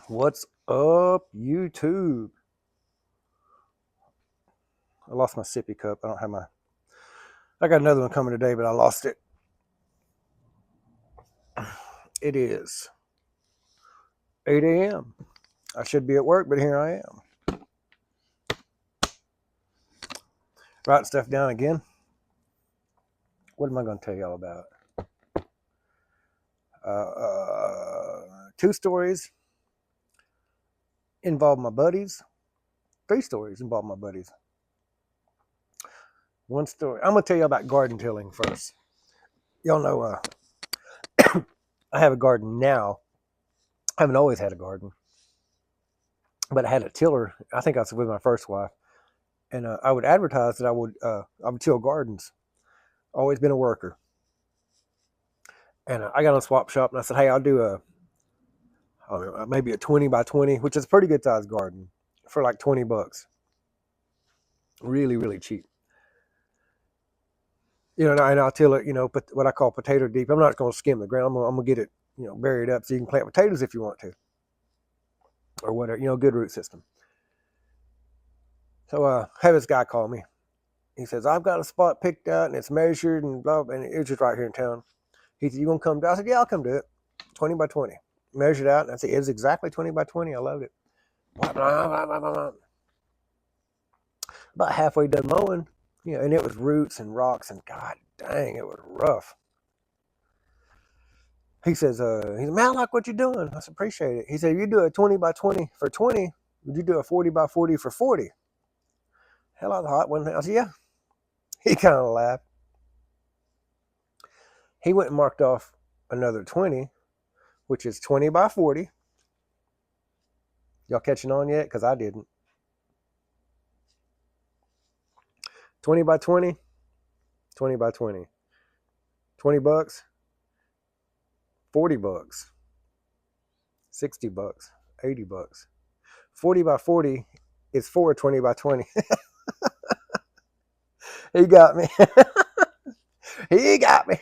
What's up, YouTube? I lost my sippy cup. I don't have my. I got another one coming today, but I lost it. It is 8 a.m. I should be at work, but here I am. Writing stuff down again. What am I going to tell y'all about? Two stories involve my buddies. Three stories involve my buddies. One story. I'm going to tell you about garden tilling first. Y'all know I have a garden now. I haven't always had a garden, but I had a tiller. I think I was with my first wife, and I would advertise that I would till gardens. Always been a worker, and I got on Swap Shop and I said, "Hey, I'll do maybe a 20 by 20, which is a pretty good sized garden for like $20. Really, really cheap. And I'll till it, but what I call potato deep. I'm not going to skim the ground. I'm going to get it, buried up so you can plant potatoes if you want to, or whatever, good root system." So have this guy call me. He says, "I've got a spot picked out and it's measured and blah, blah," and it's just right here in town. He said, "You gonna come do it?" I said, "Yeah, I'll come do it. 20 by 20. Measured out." And I said, "It's exactly 20 by 20. I loved it." About halfway done mowing, and it was roots and rocks, and god dang, it was rough. He says, "Man, I like what you're doing." I said, "Appreciate it." He said, "You do a 20 by 20 for 20. Would you do a 40 by 40 for 40? Hell, I was hot one thing. I said, "Yeah." He kind of laughed. He went and marked off another 20, which is 20 by 40. Y'all catching on yet? Because I didn't. 20 by 20, 20 by 20. $20, $40, $60, $80. 40 by 40 is 420 by 20. He got me. He got me.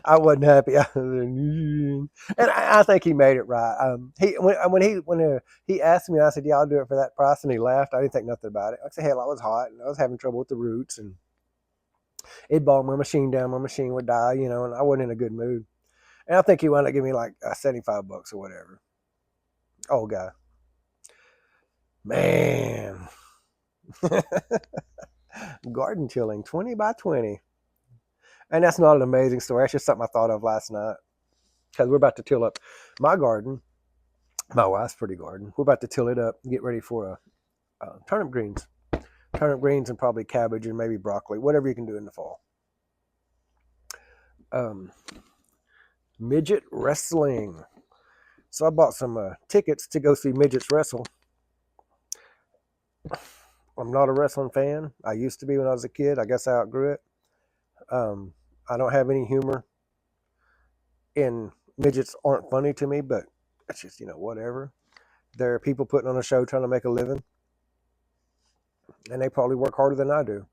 I wasn't happy. And I think he made it right. When he asked me, I said, "Yeah, I'll do it for that price," and he laughed. I didn't think nothing about it. Like I said, hell, I was hot and I was having trouble with the roots, and it bogged my machine down. My machine would die, and I wasn't in a good mood. And I think he wound up giving me like $75 or whatever. Old guy, man. Garden tilling, 20 by 20. And that's not an amazing story. That's just something I thought of last night. Because we're about to till up my garden. My wife's pretty garden. We're about to till it up and get ready for turnip greens. Turnip greens and probably cabbage and maybe broccoli. Whatever you can do in the fall. Midget wrestling. So I bought some tickets to go see midgets wrestle. I'm not a wrestling fan. I used to be when I was a kid. I guess I outgrew it. I don't have any humor, and midgets aren't funny to me, but it's just, whatever. There are people putting on a show trying to make a living, and they probably work harder than I do.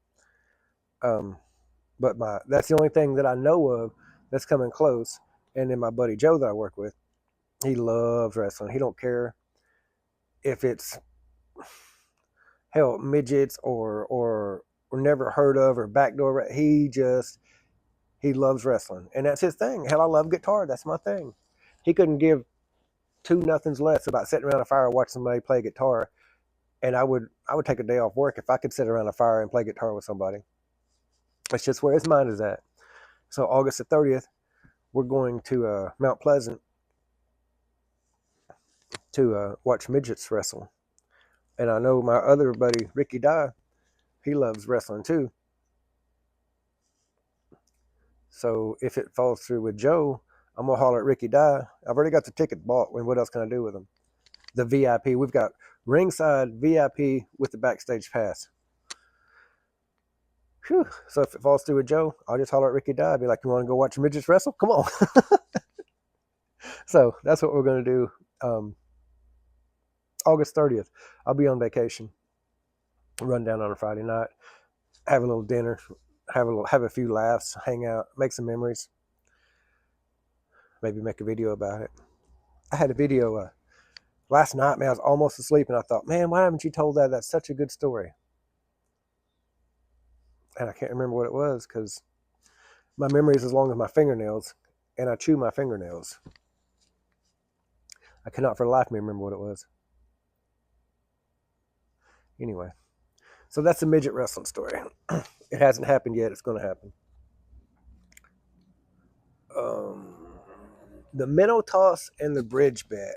But that's the only thing that I know of that's coming close. And then my buddy Joe that I work with, he loves wrestling. He don't care if it's hell midgets or never heard of or backdoor. He loves wrestling, and that's his thing. Hell, I love guitar. That's my thing. He couldn't give two nothings less about sitting around a fire watching somebody play guitar, and I would take a day off work if I could sit around a fire and play guitar with somebody. That's just where his mind is at. So August the 30th, we're going to Mount Pleasant to watch midgets wrestle. And I know my other buddy Ricky Dye, he loves wrestling too. So if it falls through with Joe, I'm gonna holler at Ricky Dye. I've already got the ticket bought. And what else can I do with them? The VIP. We've got ringside VIP with the backstage pass. Whew. So if it falls through with Joe, I'll just holler at Ricky Dye. I'll be like, "You want to go watch midgets wrestle? Come on." So that's what we're gonna do. August 30th. I'll be on vacation. Run down on a Friday night, have a little dinner, have a few laughs, hang out, make some memories, maybe make a video about it. I had a video last night, man. I was almost asleep, and I thought, man, why haven't you told that? That's such a good story. And I can't remember what it was because my memory is as long as my fingernails, and I chew my fingernails. I cannot for the life of me remember what it was. Anyway, so that's a midget wrestling story. It hasn't happened yet. It's going to happen. Um, the minnow toss and the bridge bet.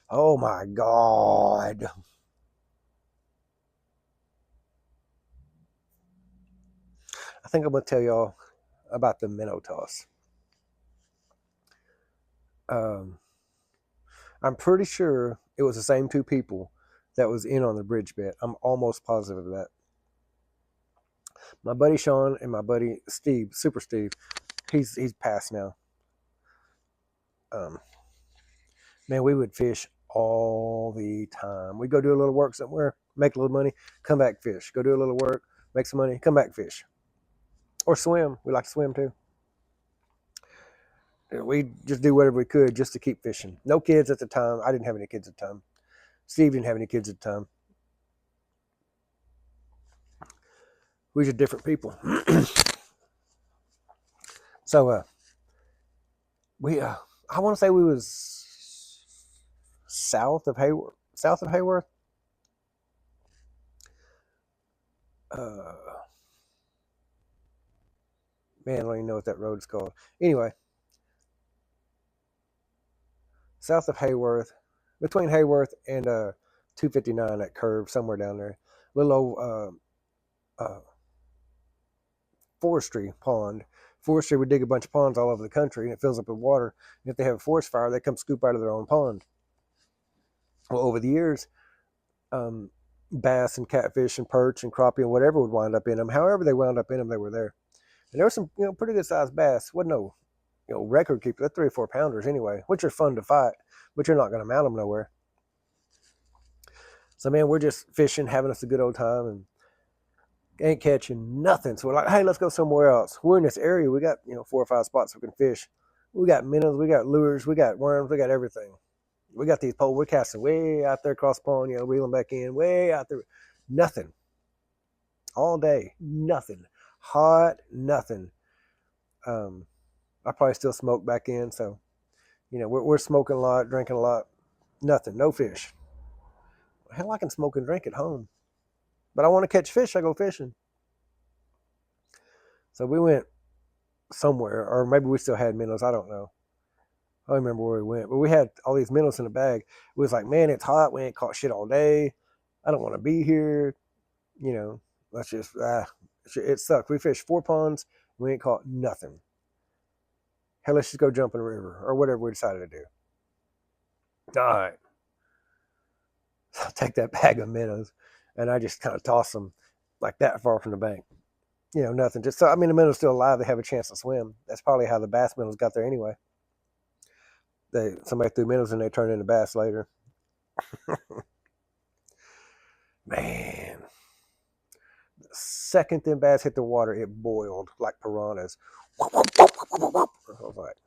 Oh my God. I think I'm going to tell y'all about the minnow toss. Um, I'm pretty sure it was the same two people that was in on the bridge bet. I'm almost positive of that. My buddy Sean and my buddy Steve, Super Steve, he's passed now. Man, we would fish all the time. We'd go do a little work somewhere, make a little money, come back fish. Go do a little work, make some money, come back fish. Or swim. We like to swim too. We just do whatever we could just to keep fishing. No kids at the time. I didn't have any kids at the time. Steve didn't have any kids at the time. We were just different people. So we I want to say we was south of Hayworth. South of Hayworth. Man, I don't even know what that road is called. Anyway, south of Hayworth, between Hayworth and 259, that curve somewhere down there. Little old forestry pond. Forestry would dig a bunch of ponds all over the country, and it fills up with water. And if they have a forest fire, they come scoop out of their own pond. Well, over the years, bass and catfish and perch and crappie and whatever would wind up in them. However they wound up in them, they were there. And there were some, pretty good sized bass. Wasn't no, record keeper. They're 3 or 4 pounders anyway, which are fun to fight, but you're not going to mount them nowhere. So man, we're just fishing, having us a good old time, and ain't catching nothing. So we're like, hey, let's go somewhere else. We're in this area. We got 4 or 5 spots we can fish. We got minnows, we got lures, we got worms, we got everything. We got these poles. We're casting way out there across the pond, reeling back in, way out there. Nothing. All day. Nothing. Hot. Nothing. I probably still smoke back in, so we're smoking a lot, drinking a lot. Nothing. No fish. Hell, I can smoke and drink at home, but I want to catch fish. I go fishing. So we went somewhere, or maybe we still had minnows. I don't know. I don't remember where we went, but we had all these minnows in the bag. We was like, man, it's hot. We ain't caught shit all day. I don't want to be here. Let's just, it sucked. We fished 4 ponds. We ain't caught nothing. Hell, let's just go jump in the river or whatever we decided to do. All right. So I take that bag of minnows and I just kind of toss them like that far from the bank. Nothing. Just so, the minnows still alive. They have a chance to swim. That's probably how the bass minnows got there anyway. Somebody threw minnows and they turned into bass later. Man. The second them bass hit the water, it boiled like piranhas. I was like,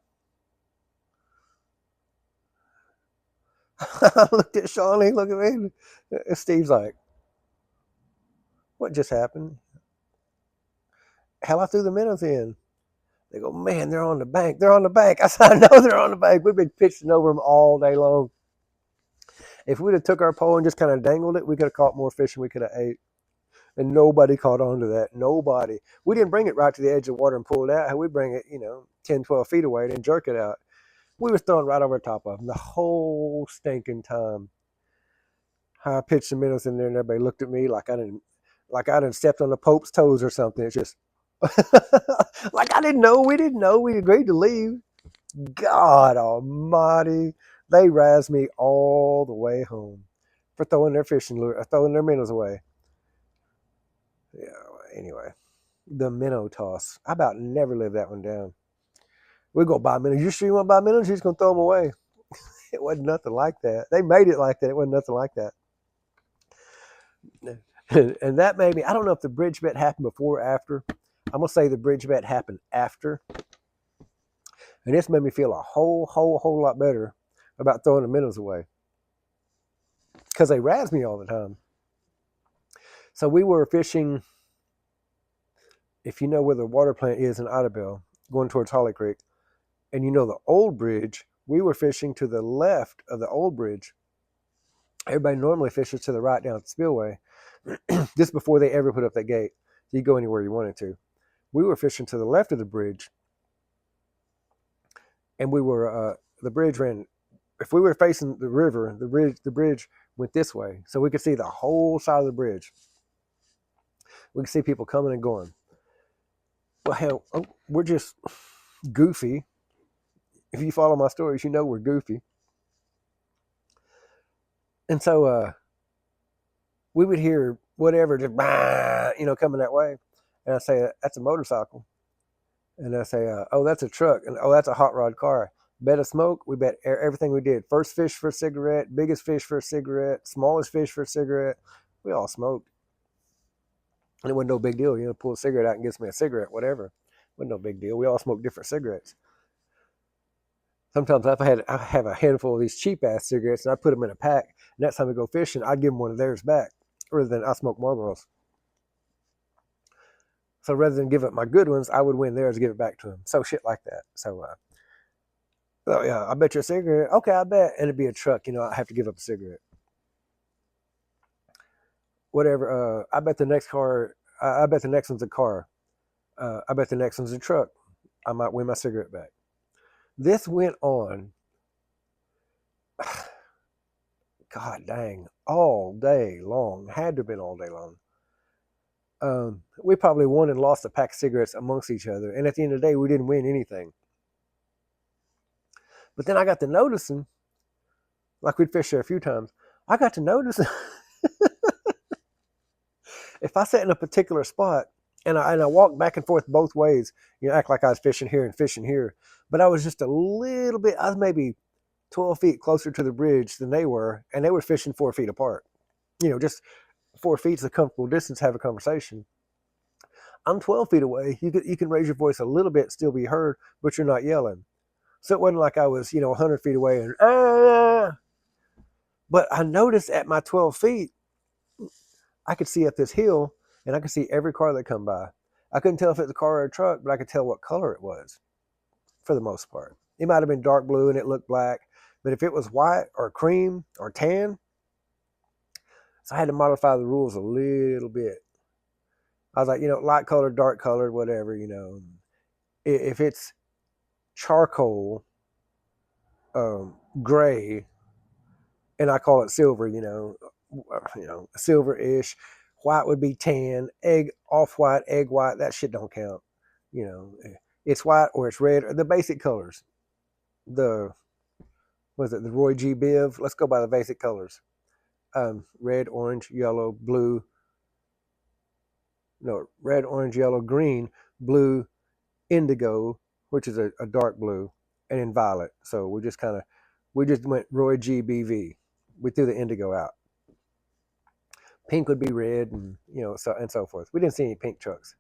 I looked at Sean, he looked at me. And Steve's like, what just happened? Hell, I threw the minnows in. They go, man, they're on the bank. They're on the bank. I said, I know they're on the bank. We've been pitching over them all day long. If we'd have took our pole and just kind of dangled it, we could have caught more fish than we could have ate. And nobody caught on to that. Nobody. We didn't bring it right to the edge of the water and pull it out. We bring it, 10, 12 feet away and then jerk it out. We was throwing right over top of them the whole stinking time. I pitched the minnows in there and everybody looked at me like I didn't stepped on the Pope's toes or something. It's just like I didn't know. We didn't know. We agreed to leave. God almighty. They razzed me all the way home for throwing their fishing lure, throwing their minnows away. Yeah, anyway. The minnow toss. I about never lived that one down. We go buy minnows. You sure you want to buy minnows? You're just going to throw them away. It wasn't nothing like that. They made it like that. It wasn't nothing like that. And that made me, I don't know if the bridge bet happened before or after. I'm going to say the bridge bet happened after. And this made me feel a whole lot better about throwing the minnows away because they razz me all the time. So we were fishing, if you know where the water plant is in Idabel, going towards Holly Creek, and you know the old bridge, we were fishing to the left of the old bridge. Everybody normally fishes to the right down the spillway, just before they ever put up that gate. So you go anywhere you wanted to. We were fishing to the left of the bridge, and we were the bridge ran. If we were facing the river, the bridge went this way, so we could see the whole side of the bridge. We could see people coming and going. Well, hell, we're just goofy. If you follow my stories, you know we're goofy. And so we would hear whatever just coming that way, and I say that's a motorcycle, and I say oh that's a truck, and oh that's a hot rod car. Bet a smoke. We bet everything we did. First fish for a cigarette, biggest fish for a cigarette, smallest fish for a cigarette. We all smoked, and it wasn't no big deal. Pull a cigarette out and gives me a cigarette, whatever. It wasn't no big deal. We all smoked different cigarettes. Sometimes I have a handful of these cheap ass cigarettes, and I put them in a pack. Next time we go fishing, I'd give them one of theirs back, rather than I smoke Marlboros. So rather than give up my good ones, I would win theirs and give it back to them. So shit like that. So yeah, I bet you a cigarette. Okay, I bet, and it'd be a truck. I have to give up a cigarette. Whatever. I bet the next car. I bet the next one's a car. I bet the next one's a truck. I might win my cigarette back. This went on, God dang, all day long. Had to have been all day long. We probably won and lost a pack of cigarettes amongst each other. And at the end of the day, we didn't win anything. But then I got to noticing, like we'd fished there a few times, I got to notice if I sat in a particular spot and I walked back and forth both ways, act like I was fishing here and fishing here, but I was just a little bit, I was maybe 12 feet closer to the bridge than they were, and they were fishing 4 feet apart. Just 4 feet is a comfortable distance to have a conversation. I'm 12 feet away. You can raise your voice a little bit, still be heard, but you're not yelling. So it wasn't like I was, 100 feet away and, But I noticed at my 12 feet, I could see up this hill, and I could see every car that come by. I couldn't tell if it was a car or a truck, but I could tell what color it was, for the most part. It might have been dark blue and it looked black, but if it was white or cream or tan, so I had to modify the rules a little bit. I was like, light colored, dark colored, whatever, If it's charcoal, gray, and I call it silver, silver-ish. White would be tan, off-white, egg white. That shit don't count. It's white or it's red, or the basic colors. The Roy G. Biv? Let's go by the basic colors. Red, orange, yellow, blue. No, red, orange, yellow, green, blue, indigo, which is a dark blue, and then violet. So we just went Roy G. BV. We threw the indigo out. Pink would be red, and so forth. We didn't see any pink trucks.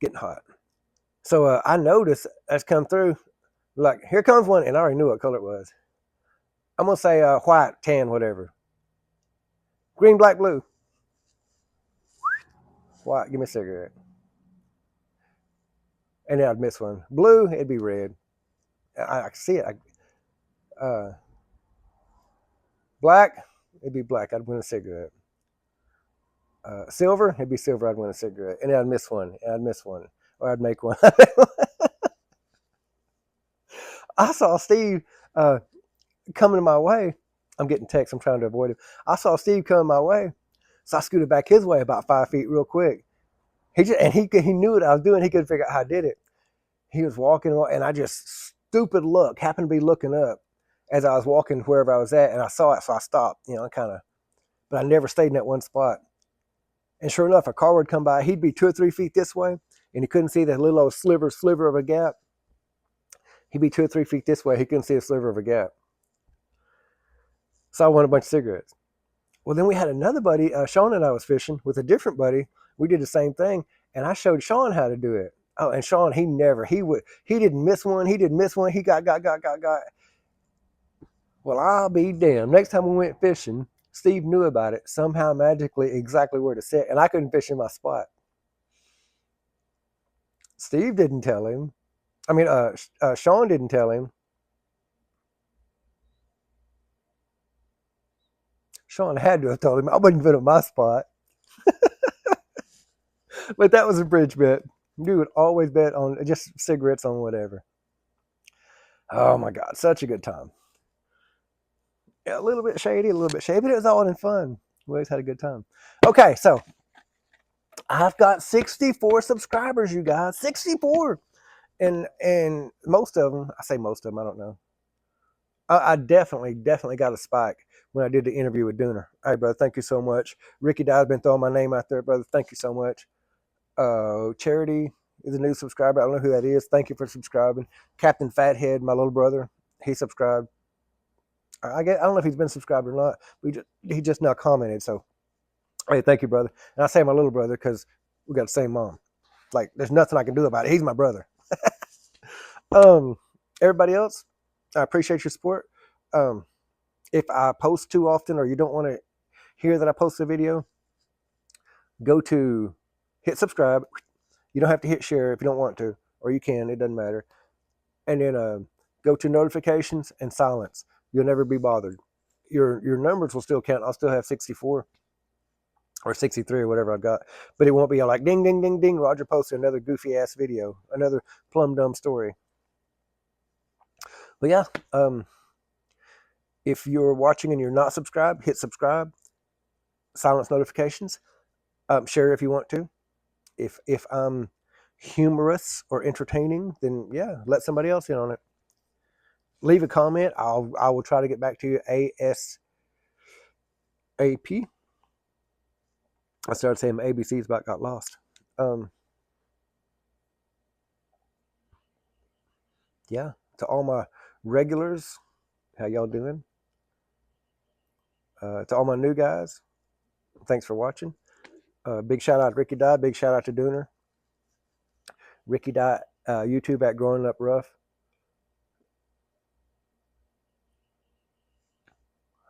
Getting hot. So I noticed as come through, like here comes one, and I already knew what color it was. I'm gonna say white, tan, whatever. Green, black, blue. White, give me a cigarette. And then I'd miss one. Blue, it'd be red. I see it. Black, it'd be black. I'd win a cigarette. Silver, it'd be silver. I'd win a cigarette. And then I'd miss one. And I'd miss one. Or I'd make one. I saw Steve coming my way. I'm getting texts. I'm trying to avoid him. I saw Steve coming my way. So I scooted back his way about 5 feet real quick. He knew what I was doing. He couldn't figure out how I did it. He was walking, and I just happened to be looking up as I was walking wherever I was at, and I saw it, so I stopped, but I never stayed in that one spot. And sure enough, a car would come by. He'd be 2 or 3 feet this way, and he couldn't see that little old sliver of a gap. He'd be 2 or 3 feet this way. He couldn't see a sliver of a gap. So I won a bunch of cigarettes. Well, then we had another buddy, Sean and I was fishing with a different buddy. We did the same thing, and I showed Sean how to do it. Oh, and Sean, he didn't miss one. He didn't miss one. He got. Well, I'll be damned. Next time we went fishing, Steve knew about it somehow magically exactly where to sit, and I couldn't fish in my spot. Steve didn't tell him. I mean, Sean didn't tell him. Sean had to have told him I wouldn't fit in my spot. But that was a bridge bet. You would always bet on just cigarettes on whatever. Oh my God, such a good time. Yeah, a little bit shady, but it was all in fun. We always had a good time. Okay, so I've got 64 subscribers, you guys. 64. And most of them, I say most of them, I don't know. I definitely got a spike when I did the interview with Dooner. Hey, brother, thank you so much. Ricky Dye's been throwing my name out there, brother. Thank you so much. Charity is a new subscriber. I don't know who that is. Thank you for subscribing. Captain Fathead, my little brother, he subscribed. I don't know if he's been subscribed or not. He just now commented. So, hey, thank you, brother. And I say my little brother because we got the same mom. Like, there's nothing I can do about it. He's my brother. um, Everybody else, I appreciate your support. Um, if I post too often or you don't want to hear that I post a video, go to hit subscribe. You don't have to hit share if you don't want to, or you can. It doesn't matter. And then go to notifications and silence. You'll never be bothered. Your numbers will still count. I'll still have 64 or 63 or whatever I've got, but it won't be like ding ding ding ding. Roger posted another goofy ass video, another plum dumb story. But yeah, if you're watching and you're not subscribed, hit subscribe. Silence notifications. Share if you want to. If I'm humorous or entertaining, then yeah, let somebody else in on it. Leave a comment. I will try to get back to you ASAP. I started saying ABCs, but got lost. Yeah, to all my regulars, how y'all doing? To all my new guys, thanks for watching. Big shout out to Ricky Dye. Big shout out to Dooner. Ricky Dye, YouTube at Growing Up Rough.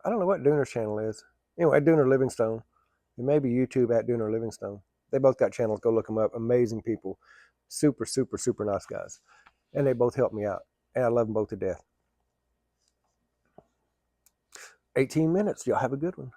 I don't know what Dooner's channel is. Anyway, Dooner Livingstone. It may be YouTube at Dooner Livingstone. They both got channels. Go look them up. Amazing people. Super, super, super nice guys. And they both helped me out. And I love them both to death. 18 minutes. Y'all have a good one.